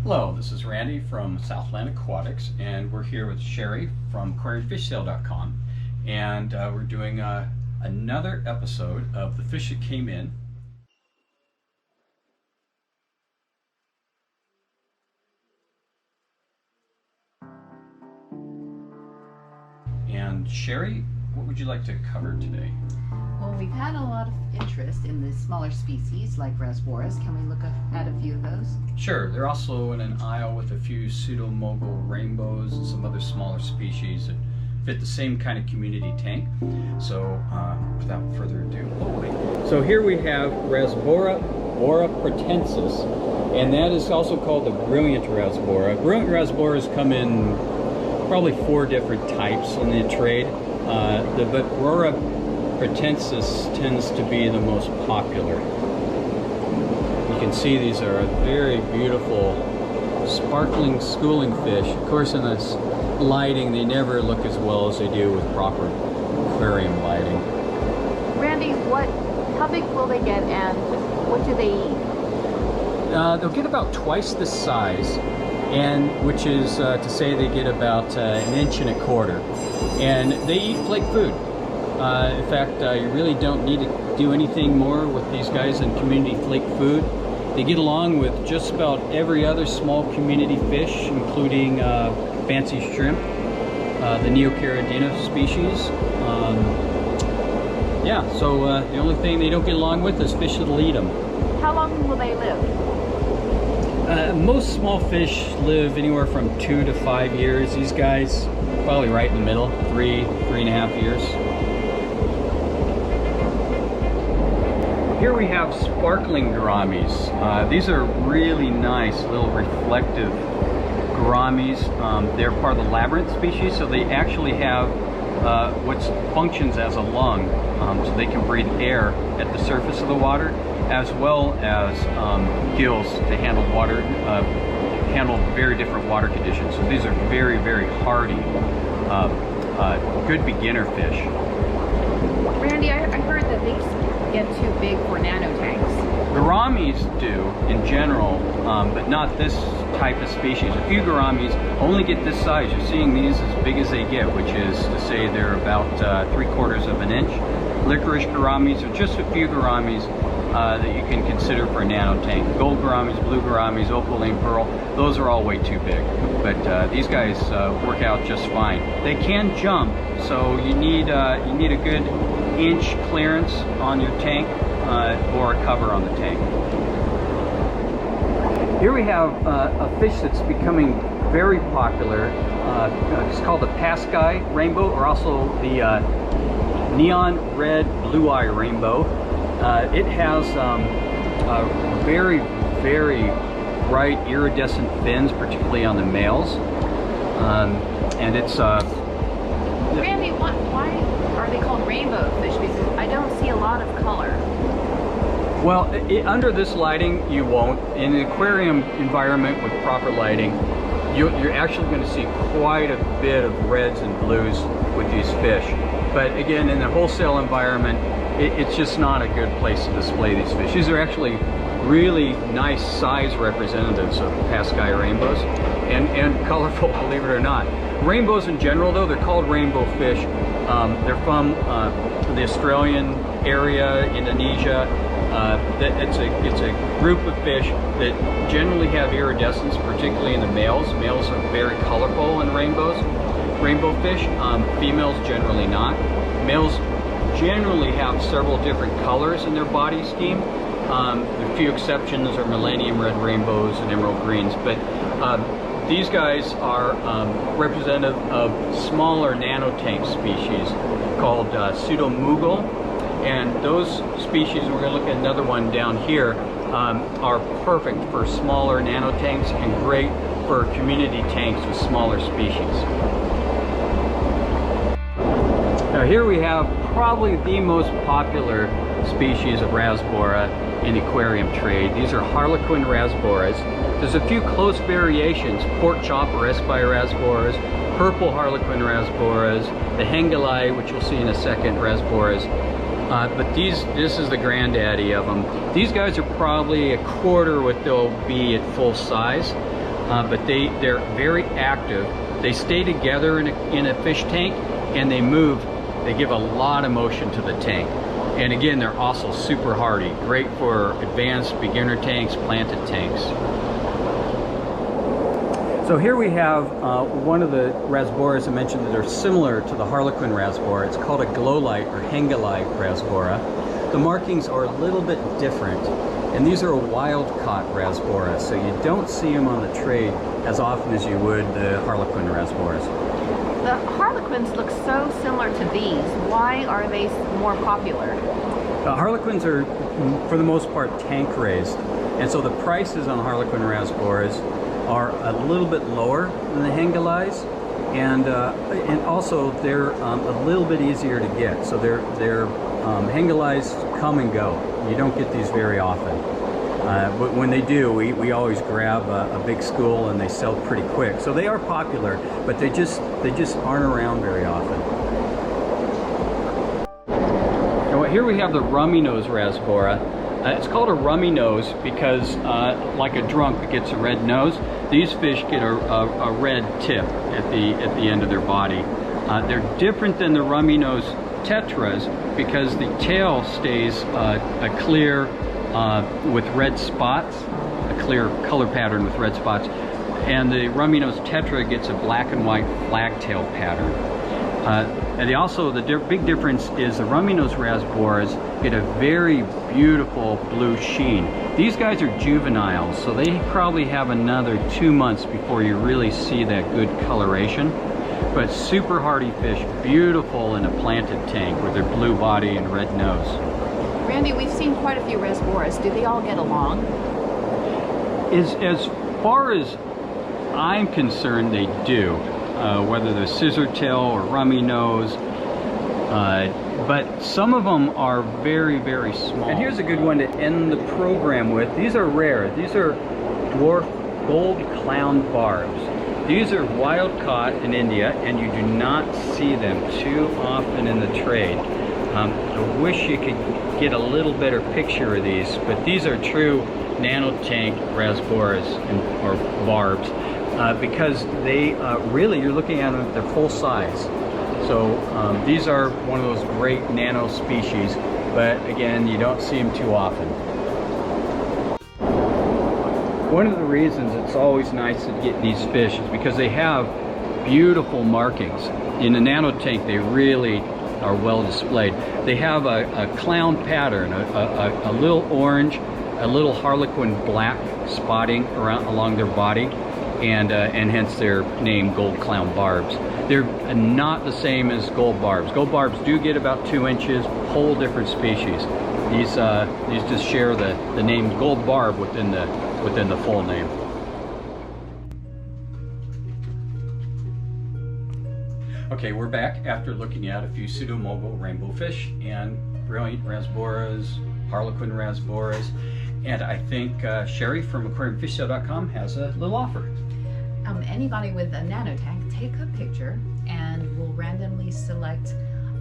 Hello, this is Randy from Southland Aquatics, and we're here with Sherry from AquariumFishSale.com, and we're doing another episode of the fish that came in. And Sherry, what would you like to cover today? Well, we've had a lot of interest in the smaller species like Rasboras. Can we look at a few of those? Sure. They're also in an aisle with a few pseudo-mogul rainbows and some other smaller species that fit the same kind of community tank. So without further ado, so here we have Rasbora Borapetensis, and that is also called the brilliant Rasbora. Brilliant Rasboras come in probably 4 different types in the trade. But Borapetensis tends to be the most popular. You can see these are very beautiful, sparkling schooling fish. Of course, in this lighting, they never look as well as they do with proper aquarium lighting. Randy, how big will they get, and what do they eat? They'll get about twice the size, and which is to say they get about 1.25 inches, and they eat flake food. In fact, you really don't need to do anything more with these guys than community flake food. They get along with just about every other small community fish, including fancy shrimp, the Neocaridina species. So the only thing they don't get along with is fish that'll eat them. How long will they live? Most small fish live anywhere from 2 to 5 years. These guys, probably right in the middle, 3.5 years. Here we have sparkling gouramis. These are really nice little reflective gouramis. They're part of the labyrinth species, so they actually have what functions as a lung, so they can breathe air at the surface of the water, as well as gills to handle water, handle very different water conditions. So these are very, very hardy, good beginner fish. Randy, I heard that they get too big for nano tanks. Gouramis do in general, but not this type of species. A few gouramis only get this size. You're seeing these as big as they get, which is to say they're about 3/4 inch. Licorice gouramis are just a few gouramis that you can consider for a nano tank. Gold gouramis, blue gouramis, opaline pearl, those are all way too big. But these guys work out just fine. They can jump, so you need a good inch clearance on your tank or a cover on the tank. Here we have a fish that's becoming very popular. It's called the Paskai Rainbow, or also the neon red blue-eye rainbow. It has very, very bright iridescent fins, particularly on the males, and it's Randy, why are they called rainbow fish? Because I don't see a lot of color. Well, under this lighting, you won't. In an aquarium environment with proper lighting, you're actually going to see quite a bit of reds and blues with these fish. But again, in the wholesale environment, it's just not a good place to display these fish. These are actually really nice size representatives of Paskai rainbows, and colorful, believe it or not. Rainbows in general, though, they're called rainbow fish. They're from the Australian area, Indonesia. It's a group of fish that generally have iridescence, particularly in the males. Males are very colorful in rainbow fish. Females generally not. Males generally have several different colors in their body scheme. A few exceptions are millennium red rainbows and emerald greens, but these guys are representative of smaller nanotank species called pseudo-mogul, and those species, we're going to look at another one down here, are perfect for smaller nanotanks and great for community tanks with smaller species. Now here we have probably the most popular species of Rasbora in the aquarium trade. These are Harlequin Rasboras. There's a few close variations: pork chop or Paskai Rasboras, purple Harlequin Rasboras, the Hengelai, which you'll see in a second, Rasboras. But this is the granddaddy of them. These guys are probably 1/4 what they'll be at full size. but they're very active. They stay together in a fish tank, and they move. They give a lot of motion to the tank. And again, they're also super hardy, great for advanced beginner tanks, planted tanks. So here we have one of the Rasboras I mentioned that are similar to the Harlequin Rasbora. It's called a glow light or hangalight Rasbora. The markings are a little bit different, and these are a wild-caught Rasbora, so you don't see them on the trade as often as you would the Harlequin Rasboras. The Harlequins look so similar to these. Why are they more popular? Harlequins are, for the most part, tank raised, and so the prices on Harlequin Rasboras are a little bit lower than the hangalites, and also they're a little bit easier to get. So they're hangalites come and go. You don't get these very often. But when they do, we always grab a big school, and they sell pretty quick. So they are popular, but they just aren't around very often. Now here we have the Rummy nose Rasbora. It's called a rummy nose because, like a drunk that gets a red nose, these fish get a red tip at the end of their body. They're different than the rummy nose tetras because the tail stays a clear with red spots, a clear color pattern with red spots, and the rummy nose tetra gets a black and white flagtail pattern. And the big difference is the rummy nose Rasboras get a very beautiful blue sheen. These guys are juveniles, so they probably have another 2 months before you really see that good coloration. But super hardy fish, beautiful in a planted tank with their blue body and red nose. Randy, we've seen quite a few Rasboras. Do they all get along? As far as I'm concerned, they do. Whether they're scissor tail or rummy nose, but some of them are very, very small. And here's a good one to end the program with. These are rare. These are dwarf gold clown barbs. These are wild caught in India, and you do not see them too often in the trade. I wish you could get a little better picture of these, but these are true nano tank Rasboras or barbs. Because they really, you're looking at them at their full size. So these are one of those great nano species, but again, you don't see them too often. One of the reasons it's always nice to get these fish is because they have beautiful markings. In the nano tank, they really are well displayed. They have a clown pattern, a little orange, a little harlequin black spotting along their body. And hence their name, gold clown barbs. They're not the same as gold barbs. Gold barbs do get about 2 inches, whole different species. These just share the name gold barb within the full name. Okay, we're back after looking at a few pseudo-mogul rainbow fish and brilliant Rasboras, Harlequin Rasboras, and I think Sherry from aquariumfishsale.com has a little offer. Anybody with a nano tank, take a picture and we'll randomly select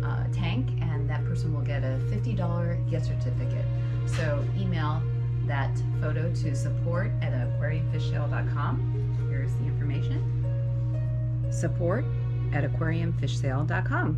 a tank, and that person will get a $50 gift certificate. So email that photo to support@aquariumfishsale.com. Here's the information. support@aquariumfishsale.com.